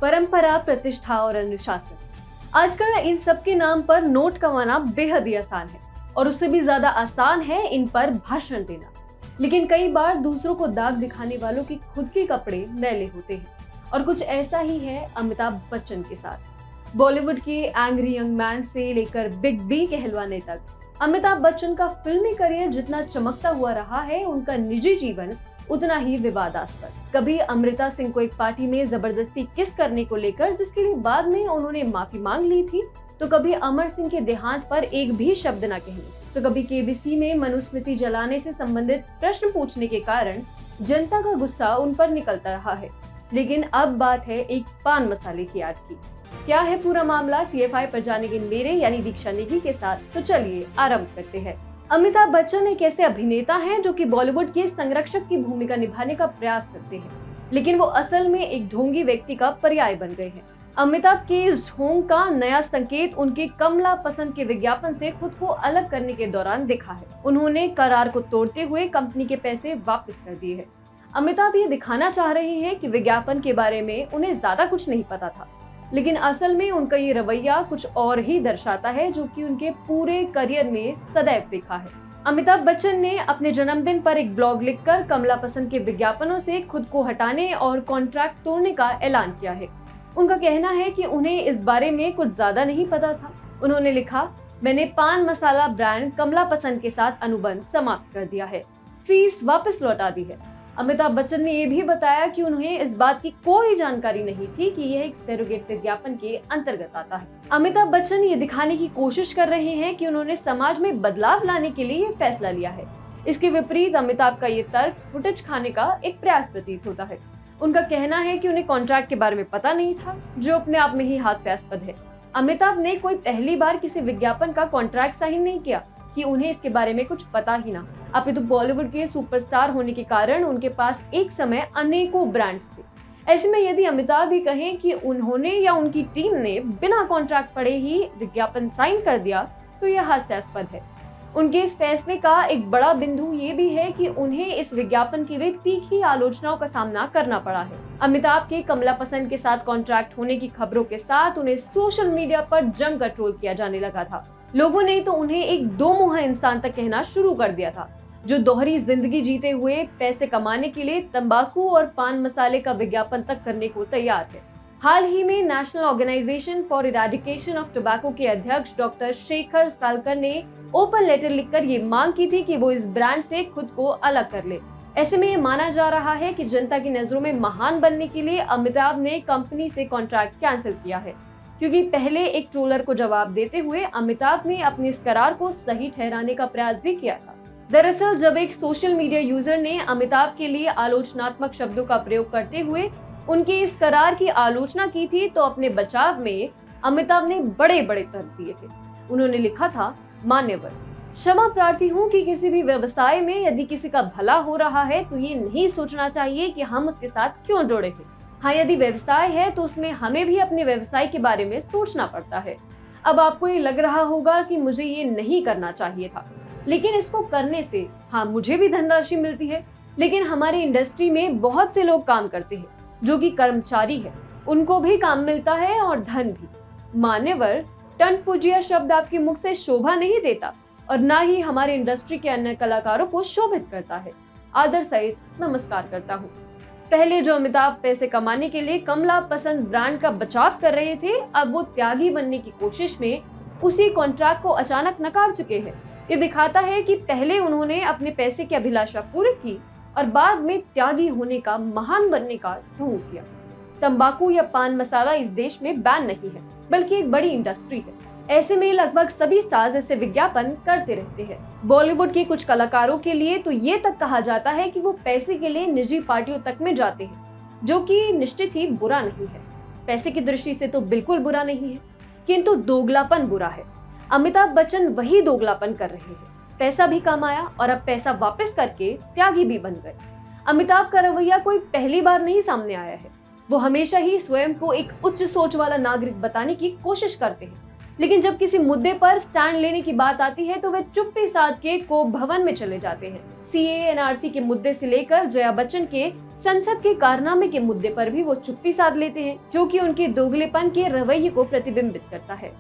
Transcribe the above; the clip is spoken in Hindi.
परंपरा, प्रतिष्ठा और अनुशासन। आजकल इन सब के नाम पर नोट कमाना बेहद ही आसान है और उससे भी ज्यादा आसान है इन पर भाषण देना। लेकिन कई बार दूसरों को दाग दिखाने वालों के खुद के कपड़े मैले होते हैं और कुछ ऐसा ही है अमिताभ बच्चन के साथ। बॉलीवुड के एंग्री यंग मैन से लेकर बिग बी कहलवाने तक अमिताभ बच्चन का फिल्मी करियर जितना चमकता हुआ रहा है, उनका निजी जीवन उतना ही विवादास्पद। कभी अमृता सिंह को एक पार्टी में जबरदस्ती किस करने को लेकर, जिसके लिए बाद में उन्होंने माफी मांग ली थी, तो कभी अमर सिंह के देहांत पर एक भी शब्द न कहने, तो कभी केबीसी में मनुस्मृति जलाने से संबंधित प्रश्न पूछने के कारण जनता का गुस्सा उन पर निकलता रहा है। लेकिन अब बात है एक पान मसाले की आग की। क्या है पूरा मामला, TFI पर जानेंगे मेरे यानी दीक्षा नेगी के साथ। तो चलिए आरंभ करते हैं। अमिताभ बच्चन एक ऐसे अभिनेता हैं जो कि बॉलीवुड के संरक्षक की भूमिका निभाने का प्रयास करते हैं, लेकिन वो असल में एक ढोंगी व्यक्ति का पर्याय बन गए हैं। अमिताभ के इस ढोंग का नया संकेत उनके कमला पसंद के विज्ञापन से खुद को अलग करने के दौरान दिखा है। उन्होंने करार को तोड़ते हुए कंपनी के पैसे वापस कर दिए हैं। अमिताभ ये दिखाना चाह रहे हैं कि विज्ञापन के बारे में उन्हें ज्यादा कुछ नहीं पता था, लेकिन असल में उनका ये रवैया कुछ और ही दर्शाता है, जो कि उनके पूरे करियर में सदैव दिखा है। अमिताभ बच्चन ने अपने जन्मदिन पर एक ब्लॉग लिखकर कमला पसंद के विज्ञापनों से खुद को हटाने और कॉन्ट्रैक्ट तोड़ने का ऐलान किया है। उनका कहना है कि उन्हें इस बारे में कुछ ज्यादा नहीं पता था। उन्होंने लिखा, मैंने पान मसाला ब्रांड कमला पसंद के साथ अनुबंध समाप्त कर दिया है, फीस वापस लौटा दी है। अमिताभ बच्चन ने यह भी बताया कि उन्हें इस बात की कोई जानकारी नहीं थी कि यह एक सरोगेट विज्ञापन के अंतर्गत आता है। अमिताभ बच्चन ये दिखाने की कोशिश कर रहे हैं कि उन्होंने समाज में बदलाव लाने के लिए ये फैसला लिया है। इसके विपरीत अमिताभ का ये तर्क फुटेज खाने का एक प्रयास प्रतीत होता है। उनका कहना है कि उन्हें कॉन्ट्रैक्ट के बारे में पता नहीं था, जो अपने आप में ही हास्यास्पद है। अमिताभ ने कोई पहली बार किसी विज्ञापन का कॉन्ट्रैक्ट साइन नहीं किया कि उन्हें इसके बारे में कुछ पता ही ना। अपितु बॉलीवुड के सुपरस्टार होने के कारण उनके पास एक समय अनेकों ब्रांड्स थे। ऐसे में यदि अमिताभ भी कहें कि उन्होंने या उनकी टीम ने बिना कॉन्ट्रैक्ट पढ़े ही विज्ञापन साइन कर दिया, तो यह हास्यास्पद है। उनके इस फैसले का एक बड़ा बिंदु ये भी है कि उन्हें इस विज्ञापन के लिए तीखी आलोचनाओं का सामना करना पड़ा है। अमिताभ के कमला पसंद के साथ कॉन्ट्रैक्ट होने की खबरों के साथ उन्हें सोशल मीडिया पर जमकर ट्रोल किया जाने लगा था। लोगों ने तो उन्हें एक दो मुहा इंसान तक कहना शुरू कर दिया था, जो दोहरी जिंदगी जीते हुए पैसे कमाने के लिए तंबाकू और पान मसाले का विज्ञापन तक करने को तैयार है। हाल ही में national organization for eradication of tobacco के अध्यक्ष डॉक्टर शेखर सालकर ने ओपन लेटर लिखकर ये मांग की थी कि वो इस ब्रांड से खुद को अलग कर ले। ऐसे में ये माना जा रहा है कि जनता की नजरों में महान बनने के लिए अमिताभ ने कंपनी से कॉन्ट्रैक्ट कैंसिल किया है, क्योंकि पहले एक ट्रोलर को जवाब देते हुए अमिताभ ने अपने इस करार को सही ठहराने का प्रयास भी किया था। दरअसल जब एक सोशल मीडिया यूजर ने अमिताभ के लिए आलोचनात्मक शब्दों का प्रयोग करते हुए उनके इस करार की आलोचना की थी, तो अपने बचाव में अमिताभ ने बड़े बड़े तर्क दिए थे। उन्होंने लिखा था, मान्यवर, क्षमा प्रार्थी हूँ कि किसी भी व्यवसाय में यदि किसी का भला हो रहा है तो ये नहीं सोचना चाहिए कि हम उसके साथ क्यों जुड़े हैं। हाँ, यदि व्यवसाय है तो उसमें हमें भी अपने व्यवसाय के बारे में सोचना पड़ता है। अब आपको ये लग रहा होगा कि मुझे ये नहीं करना चाहिए था, लेकिन इसको करने से हाँ मुझे भी धनराशि मिलती है, लेकिन हमारी इंडस्ट्री में बहुत से लोग काम करते हैं जो कि कर्मचारी है, उनको भी काम मिलता है और धन भी। मान्यवर, टन पूजिया शब्द आपके मुख से शोभा नहीं देता और ना ही हमारे इंडस्ट्री के अन्य कलाकारों को शोभित करता है। आदर सहित नमस्कार करता हूँ। पहले जो अमिताभ पैसे कमाने के लिए कमला पसंद ब्रांड का बचाव कर रहे थे, अब वो त्यागी बनने की कोशिश में उसी कॉन्ट्रैक्ट को अचानक नकार चुके हैं। ये दिखाता है कि पहले उन्होंने अपने पैसे की अभिलाषा पूरी की और बाद में त्यागी होने का, महान बनने का ढोंग किया। तंबाकू या पान मसाला इस देश में बैन नहीं है, बल्कि एक बड़ी इंडस्ट्री है। ऐसे में लगभग सभी स्टार्स ऐसे विज्ञापन करते रहते हैं। बॉलीवुड के कुछ कलाकारों के लिए तो ये तक कहा जाता है कि वो पैसे के लिए निजी पार्टियों तक में जाते हैं, जो कि निश्चित ही बुरा नहीं है। पैसे की दृष्टि से तो बिल्कुल बुरा नहीं है, किंतु दोगलापन बुरा है। अमिताभ बच्चन वही दोगलापन कर रहे हैं। पैसा भी कमाया और अब पैसा वापस करके त्यागी भी बन गए। अमिताभ का रवैया कोई पहली बार नहीं सामने आया है। वो हमेशा ही स्वयं को एक उच्च सोच वाला नागरिक बताने की कोशिश करते हैं। लेकिन जब किसी मुद्दे पर स्टैंड लेने की बात आती है तो वे चुप्पी साध के कोप भवन में चले जाते हैं। सीएए एनआरसी के मुद्दे से लेकर जया बच्चन के संसद के कारनामे के मुद्दे पर भी वो चुप्पी साध लेते हैं, जो कि उनके दोगलेपन के रवैये को प्रतिबिंबित करता है।